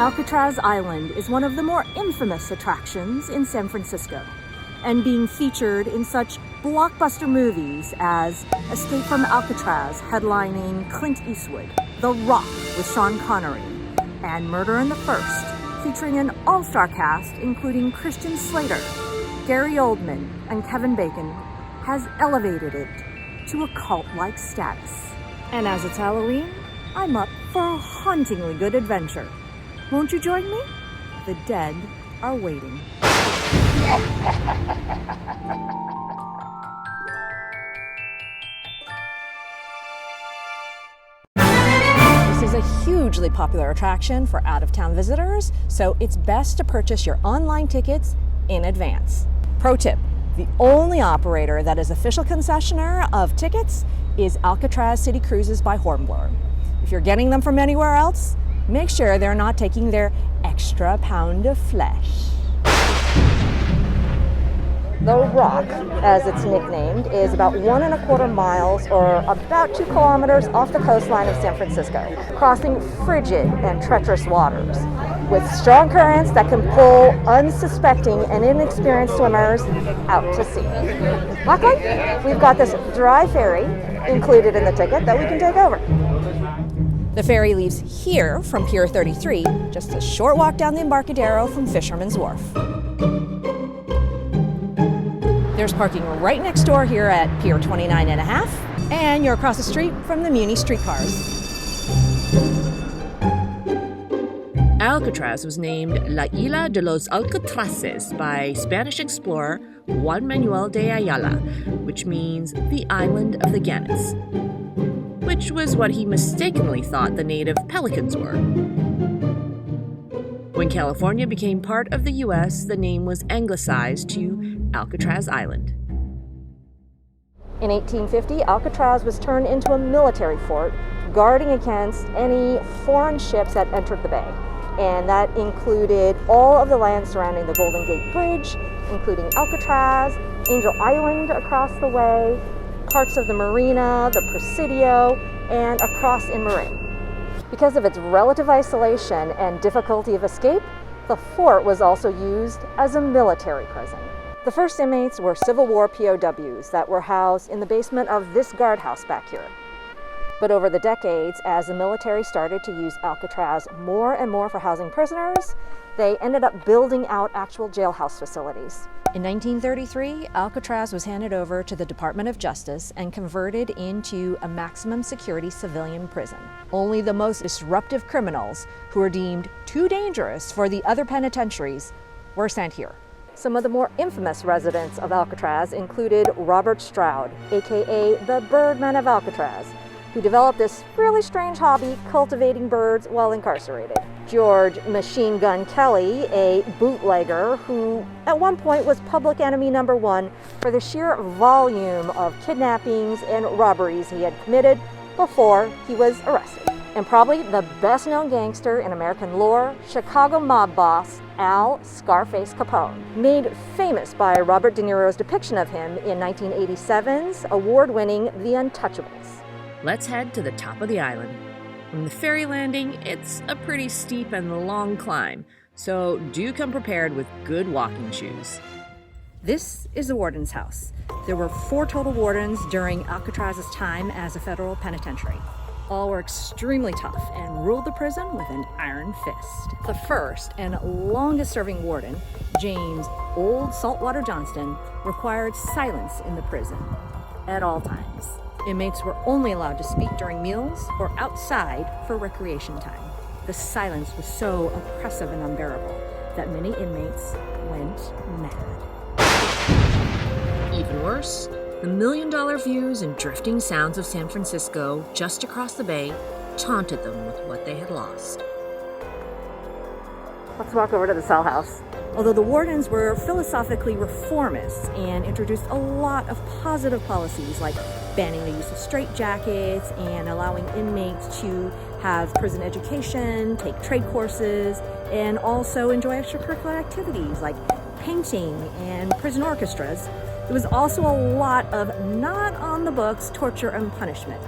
Alcatraz Island is one of the more infamous attractions in San Francisco, and being featured in such blockbuster movies as Escape from Alcatraz, headlining Clint Eastwood, The Rock with Sean Connery, and Murder in the First, featuring an all-star cast including Christian Slater, Gary Oldman, and Kevin Bacon, has elevated it to a cult-like status. And as it's Halloween, I'm up for a hauntingly good adventure. Won't you join me? The dead are waiting. This is a hugely popular attraction for out-of-town visitors, so it's best to purchase your online tickets in advance. Pro tip, the only operator that is official concessionaire of tickets is Alcatraz City Cruises by Hornblower. If you're getting them from anywhere else, make sure they're not taking their extra pound of flesh. The Rock, as it's nicknamed, is about 1.25 miles or about 2 kilometers off the coastline of San Francisco, crossing frigid and treacherous waters, with strong currents that can pull unsuspecting and inexperienced swimmers out to sea. Luckily, we've got this dry ferry included in the ticket that we can take over. The ferry leaves here from Pier 33, just a short walk down the Embarcadero from Fisherman's Wharf. There's parking right next door here at Pier 29.5, and you're across the street from the Muni streetcars. Alcatraz was named La Isla de los Alcatraces by Spanish explorer Juan Manuel de Ayala, which means the island of the gannets, which was what he mistakenly thought the native pelicans were. When California became part of the U.S., the name was anglicized to Alcatraz Island. In 1850, Alcatraz was turned into a military fort, guarding against any foreign ships that entered the bay. And that included all of the land surrounding the Golden Gate Bridge, including Alcatraz, Angel Island across the way, parts of the marina, the Presidio, and across in Marin. Because of its relative isolation and difficulty of escape, the fort was also used as a military prison. The first inmates were Civil War POWs that were housed in the basement of this guardhouse back here. But over the decades, as the military started to use Alcatraz more and more for housing prisoners, they ended up building out actual jailhouse facilities. In 1933, Alcatraz was handed over to the Department of Justice and converted into a maximum security civilian prison. Only the most disruptive criminals, who were deemed too dangerous for the other penitentiaries, were sent here. Some of the more infamous residents of Alcatraz included Robert Stroud, aka the Birdman of Alcatraz, who developed this really strange hobby cultivating birds while incarcerated. George Machine Gun Kelly, a bootlegger who at one point was public enemy number 1 for the sheer volume of kidnappings and robberies he had committed before he was arrested. And probably the best known gangster in American lore, Chicago mob boss Al Scarface Capone, made famous by Robert De Niro's depiction of him in 1987's award-winning The Untouchables. Let's head to the top of the island. From the ferry landing, it's a pretty steep and long climb, so do come prepared with good walking shoes. This is the warden's house. There were 4 total wardens during Alcatraz's time as a federal penitentiary. All were extremely tough and ruled the prison with an iron fist. The first and longest-serving warden, James Old Saltwater Johnston, required silence in the prison at all times. Inmates were only allowed to speak during meals or outside for recreation time. The silence was so oppressive and unbearable that many inmates went mad. Even worse, the million-dollar views and drifting sounds of San Francisco just across the bay taunted them with what they had lost. Let's walk over to the cell house. Although the wardens were philosophically reformists and introduced a lot of positive policies like banning the use of straitjackets and allowing inmates to have prison education, take trade courses, and also enjoy extracurricular activities like painting and prison orchestras, there was also a lot of not on the books torture and punishment,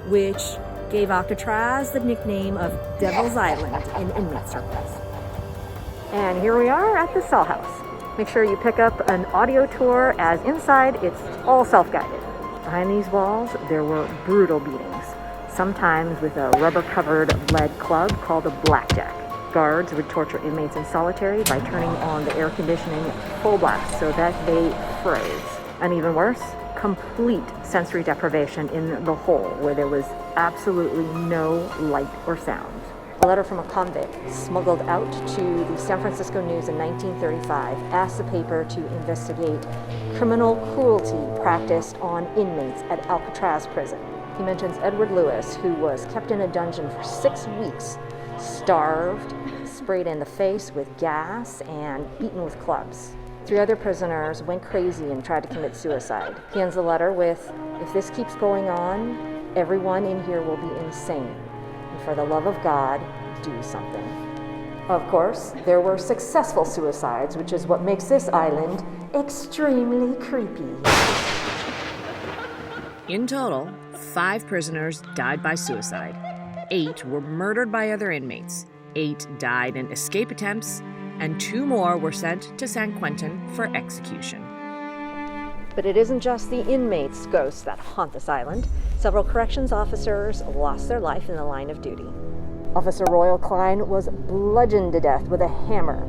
which gave Alcatraz the nickname of Devil's Island in inmate circles. And here we are at the cell house. Make sure you pick up an audio tour, as inside it's all self-guided. Behind these walls, there were brutal beatings, sometimes with a rubber-covered lead club called a blackjack. Guards would torture inmates in solitary by turning on the air conditioning full blast so that they froze. And even worse, complete sensory deprivation in the hole where there was absolutely no light or sound. A letter from a convict smuggled out to the San Francisco News in 1935 asked the paper to investigate criminal cruelty practiced on inmates at Alcatraz prison. He mentions Edward Lewis, who was kept in a dungeon for 6 weeks, starved, sprayed in the face with gas, and beaten with clubs. 3 other prisoners went crazy and tried to commit suicide. He ends the letter with, "If this keeps going on, everyone in here will be insane. And for the love of God, do something." Of course, there were successful suicides, which is what makes this island extremely creepy. In total, 5 prisoners died by suicide. 8 were murdered by other inmates. 8 died in escape attempts, and 2 more were sent to San Quentin for execution. But it isn't just the inmates' ghosts that haunt this island. Several corrections officers lost their life in the line of duty. Officer Royal Klein was bludgeoned to death with a hammer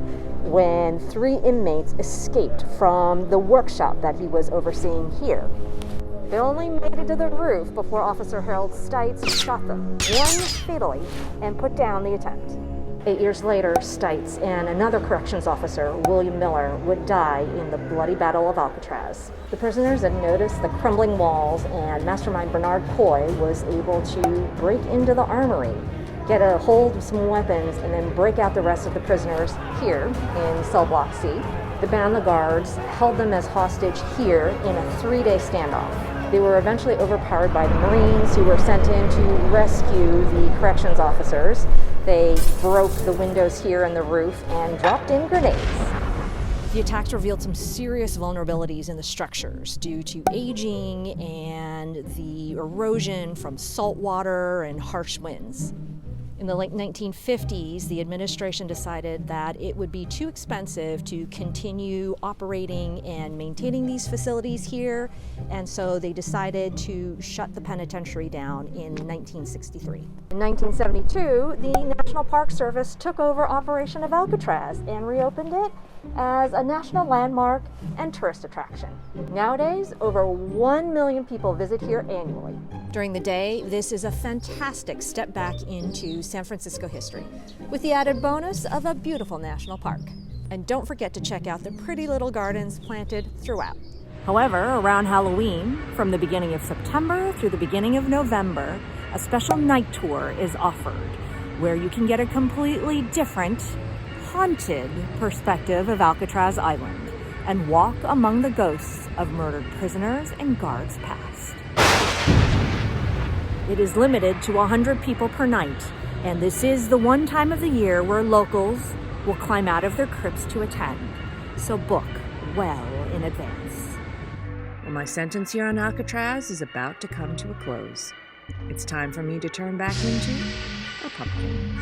when 3 inmates escaped from the workshop that he was overseeing here. They only made it to the roof before Officer Harold Stites shot them, one fatally, and put down the attempt. 8 years later, Stites and another corrections officer, William Miller, would die in the bloody Battle of Alcatraz. The prisoners had noticed the crumbling walls, and Mastermind Bernard Coy was able to break into the armory, get a hold of some weapons, and then break out the rest of the prisoners here in Cell Block C. The band the guards held them as hostage here in a 3-day standoff. They were eventually overpowered by the Marines, who were sent in to rescue the corrections officers. They broke the windows here and the roof and dropped in grenades. The attacks revealed some serious vulnerabilities in the structures due to aging and the erosion from salt water and harsh winds. In the late 1950s, the administration decided that it would be too expensive to continue operating and maintaining these facilities here, and so they decided to shut the penitentiary down in 1963. In 1972, the National Park Service took over operation of Alcatraz and reopened it as a national landmark and tourist attraction. Nowadays, over 1 million people visit here annually. During the day, this is a fantastic step back into San Francisco history, with the added bonus of a beautiful national park. And don't forget to check out the pretty little gardens planted throughout. However, around Halloween, from the beginning of September through the beginning of November, a special night tour is offered, where you can get a completely different, haunted perspective of Alcatraz Island and walk among the ghosts of murdered prisoners and guards past. It is limited to 100 people per night, and this is the one time of the year where locals will climb out of their crypts to attend, so book well in advance. Well, my sentence here on Alcatraz is about to come to a close. It's time for me to turn back into a pumpkin.